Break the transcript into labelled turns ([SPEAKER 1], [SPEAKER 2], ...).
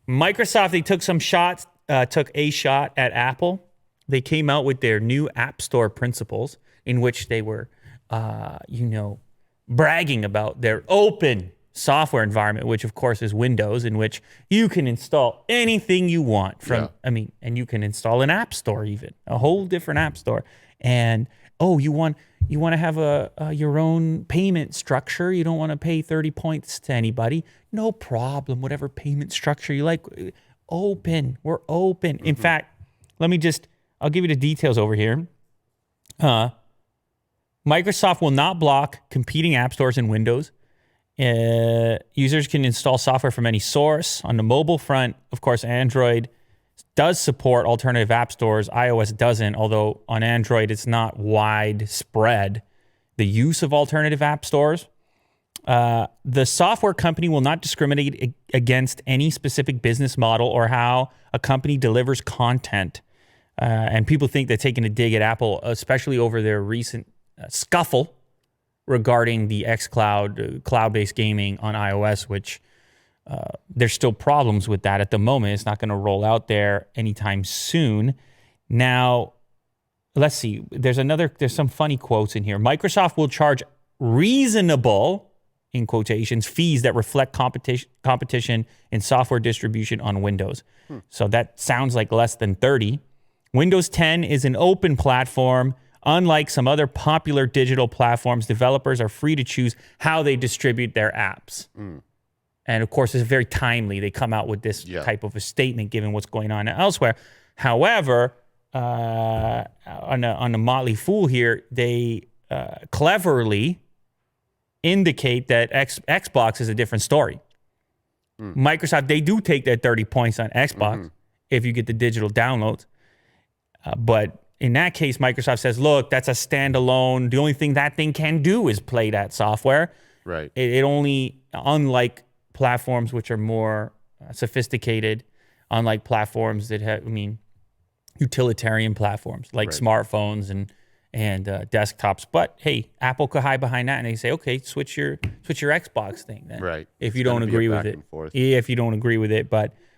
[SPEAKER 1] Microsoft, they took a shot at Apple. They came out with their new App Store principles in which they were, bragging about their open software environment, which of course is Windows, in which you can install anything you want and you can install an app store, even a whole different app store. And you want to have your own payment structure. You don't want to pay 30 points to anybody. No problem. Whatever payment structure you like. Open. We're open. In fact, I'll give you the details over here. Microsoft will not block competing app stores in Windows. Users can install software from any source. On the mobile front, of course, Android does support alternative app stores. iOS doesn't, although on Android, it's not widespread, the use of alternative app stores. The software company will not discriminate against any specific business model or how a company delivers content. And people think they're taking a dig at Apple, especially over their recent scuffle regarding the xCloud, cloud-based gaming on iOS, which there's still problems with that at the moment. It's not going to roll out there anytime soon. Now, let's see. There's some funny quotes in here. Microsoft will charge reasonable, in quotations, fees that reflect competition in software distribution on Windows. So that sounds like less than 30. Windows 10 is an open platform. Unlike some other popular digital platforms, developers are free to choose how they distribute their apps. And of course, it's very timely. They come out with this type of a statement given what's going on elsewhere. However, on the Motley Fool here, they cleverly indicate that Xbox is a different story. Microsoft, they do take their 30 points on Xbox if you get the digital downloads. But in that case, Microsoft says, look, that's a standalone. The only thing that thing can do is play that software.
[SPEAKER 2] Right.
[SPEAKER 1] It only, unlike platforms which are more sophisticated, unlike platforms that have, utilitarian platforms like smartphones and desktops. But hey, Apple could hide behind that and they say, okay, switch your Xbox thing then.
[SPEAKER 2] Right.
[SPEAKER 1] If you don't agree with it. If you don't agree with it. But